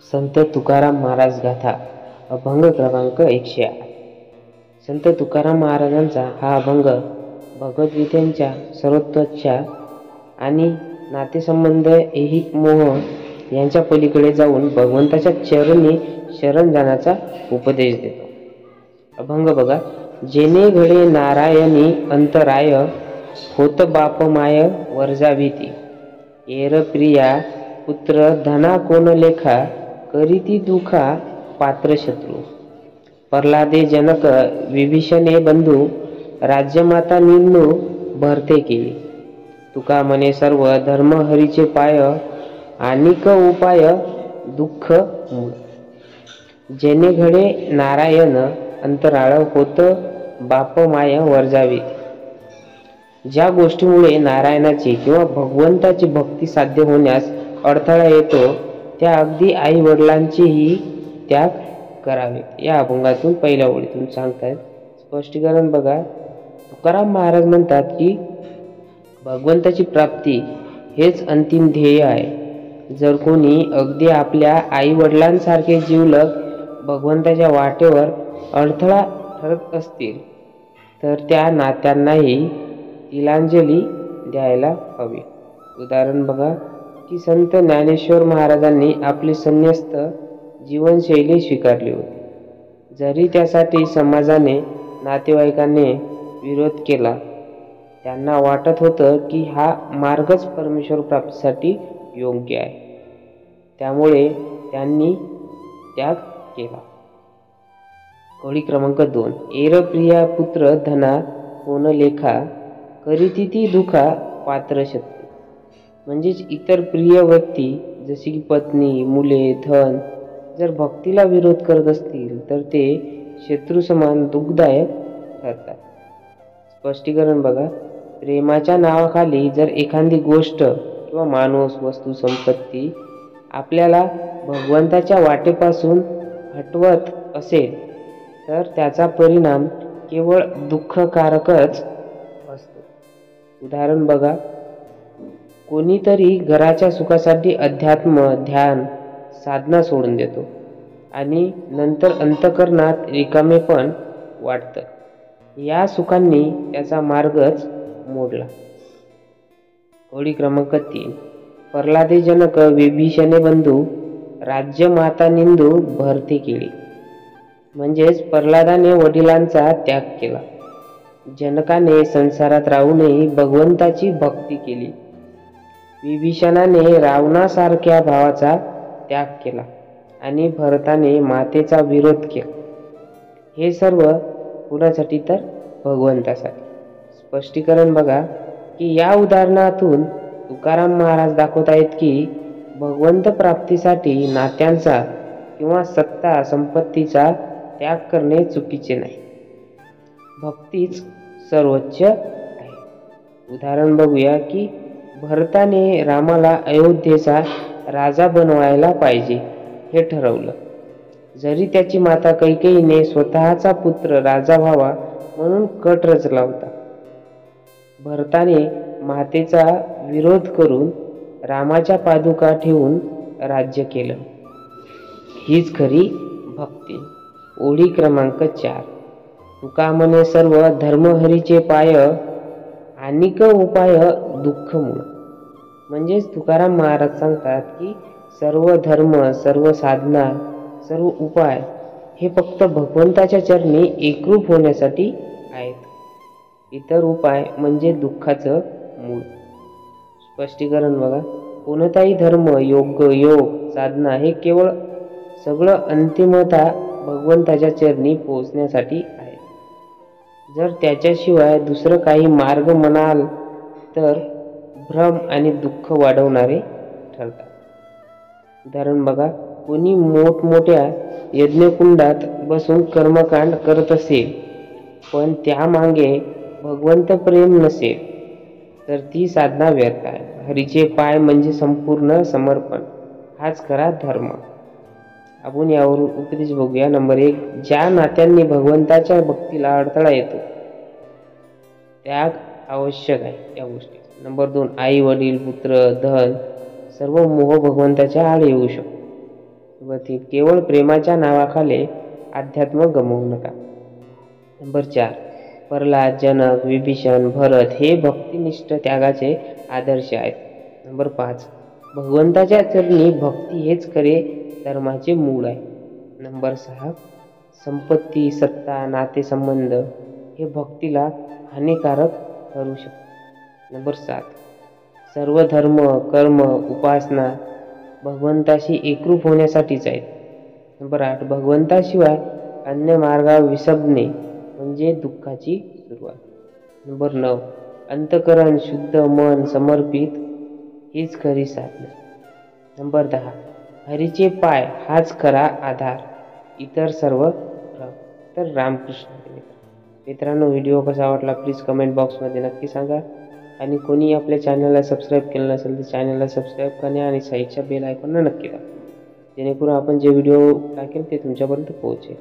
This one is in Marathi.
संत तुकाराम महाराज गाथा अभंग क्रमांक 108। संत तुकाराम महाराजांचा हा अभंग भगवद्गीतेच्या सर्वोत्तम आणि नातेसंबंध ऐहिक मोह यांच्या पलीकडे जाऊन भगवंताच्या चरणी शरण जाण्याचा उपदेश देतो। अभंग बघा। जेणे घडे नारायणी अंतराय, होत बाप माय वर्जाविती। एर प्रिया पुत्र धना कोण लेखा, करीती दुखा पात्र शत्रू। प्रल्हादे जनक विभीषणे बंधू, राज्यमाता निंदू भरते केली। तुका म्हणे सर्व धर्म हरीचे पाय, अनिक उपाय दुःख मूळ। जेणे घडे नारायण अंतराळ, होत बाप माय वर्जाविती। ज्या गोष्टीमुळे नारायणाची किंवा भगवंताची भक्ती साध्य होण्यास अडथळा येतो, त्या अगदी आई वडिलांचेही त्याग करावे, या अभंगातून पहिल्या ओळीतून सांगतायत। स्पष्टीकरण बघा। तुकाराम महाराज म्हणतात की भगवंताची प्राप्ती हेच अंतिम ध्येय आहे। जर कोणी अगदी आपल्या आई वडिलांसारखे जीवलग भगवंताच्या वाटेवर अडथळा ठरत असतील, तर त्या नात्यांनाही तिलांजली द्यायला हवी। उदाहरण बघा की संत ज्ञानेश्वर महाराजांनी आपली संन्यस्त जीवनशैली स्वीकारली होती। जरी त्यासाठी समाजाने नातेवाईकांनी विरोध केला, त्यांना वाटत होतं की हा मार्गच परमेश्वर प्राप्तीसाठी योग्य आहे, त्यामुळे त्यांनी त्याग केला। ओळी क्रमांक 2। एर प्रिया पुत्र धना कोण लेखा, करीती दुखा पात्र शत्रू। म्हणजेच इतर प्रिय व्यक्ती जशी की पत्नी, मुले, धन जर भक्तीला विरोध करत असतील, तर ते शत्रू समान दुःखदायक ठरतात। स्पष्टीकरण बघा। प्रेमाच्या नावाखाली जर एखादी गोष्ट किंवा माणूस, वस्तू, संपत्ती आपल्याला भगवंताच्या वाटेपासून हटवत असेल, तर त्याचा परिणाम केवळ दुःखकारकच असतो। उदाहरण बघा। कोणीतरी घराच्या सुखासाठी अध्यात्म, ध्यान, साधना सोडून देतो आणि नंतर अंतःकरणात रिकामेपण वाटतं। या सुखांनी त्याचा मार्गच मोडला। ओळी क्रमांक 3। प्रल्हादे जनक विभीषणे बंधू, राज्य माता निंदू भरते केली। म्हणजेच प्रल्हादाने वडिलांचा त्याग केला, जनकाने संसारात राहूनही भगवंताची भक्ती केली, विभीषणाने रावणासारख्या भावाचा त्याग केला आणि भरताने मातेचा विरोध केला। हे सर्व कुणासाठी? तर भगवंतासाठी। स्पष्टीकरण बघा की या उदाहरणातून तुकाराम महाराज दाखवत आहेत की भगवंत प्राप्तीसाठी नात्यांचा किंवा सत्ता संपत्तीचा त्याग करणे चुकीचे नाही, भक्तीच सर्वोच्च आहे। उदाहरण बघूया की भरताने रामाला अयोध्येचा राजा बनवायला पाहिजे हे ठरवलं, जरी त्याची माता कैकेयीने स्वतःचा पुत्र राजा व्हावा म्हणून कट रचला होता। भरताने मातेचा विरोध करून रामाच्या पादुका ठेवून राज्य केलं, हीच खरी भक्ती। ओळी क्रमांक 4। तुका म्हणे सर्व धर्म हरीचे पाय, अनिक उपाय दुःख मूळ। म्हणजेच तुकाराम महाराज सांगतात की सर्व धर्म, सर्व साधना, सर्व उपाय हे फक्त भगवंताच्या चरणी एकरूप होण्यासाठी आहेत। इतर उपाय म्हणजे दुःखाचं मूळ। स्पष्टीकरण बघा। कोणताही धर्म, योग, साधना हे केवळ सगळं अंतिमतः भगवंताच्या चरणी पोहोचण्यासाठी आहे। जर त्याच्याशिवाय दुसरं काही मार्ग म्हणाल तर भ्रम आणि दुःख वाढवणारे ठरतात। उदाहरण बघा। कोणी मोठमोठ्या यज्ञकुंडात बसून कर्मकांड करत असेल, पण त्यामागे भगवंत प्रेम नसेल, तर ती साधना व्यर्थ आहे। हरीचे पाय म्हणजे संपूर्ण समर्पण, हाच खरा धर्म। आपण यावरून उपदेश बघूया। नंबर 1। ज्या नात्यांनी भगवंताच्या भक्तीला अडथळा येतो, त्याग आवश्यक आहे त्या गोष्टी। नंबर 2। आई वडील, पुत्र, धन सर्व मोह भगवंताच्या आड येऊ शकतो। नंबर 3, केवळ प्रेमाच्या नावाखाली अध्यात्म गमवू नका. नंबर 4, प्रल्हाद, जनक, विभीषण, भरत हे भक्तिनिष्ठ त्यागाचे आदर्श आहेत. नंबर 5, भगवंताच्या चरणी भक्ती हेच खरे धर्माचे मूळ आहे. नंबर 6, संपत्ती, सत्ता, नातेसंबंध हे भक्तीला हानिकारक ठरू शकते. नंबर 7, सर्व धर्म, कर्म, उपासना भगवंताशी एकरूप होण्यासाठीच आहेत. नंबर 8, भगवंताशिवाय अन्य मार्गावर विसंबणे म्हणजे दुःखाची सुरुवात. नंबर 9, अंतःकरण शुद्ध, मन समर्पित हीच खरी साधना. नंबर 10, हरीचे पाय हाच खरा आधार, इतर सर्व भ्रम. तर रामकृष्ण हरी. मित्रांनो, व्हिडिओ कसा वाटला प्लीज कमेंट बॉक्समध्ये नक्की सांगा. आणि कोणी आपल्या चॅनलला सबस्क्राईब केलं नसेल तर चॅनलला सबस्क्राईब करणे आणि साईडच्या बेल आयकॉनला नक्की दाबा, जेणेकरून आपण जे व्हिडिओ टाकेल ते तुमच्यापर्यंत पोहोचेल.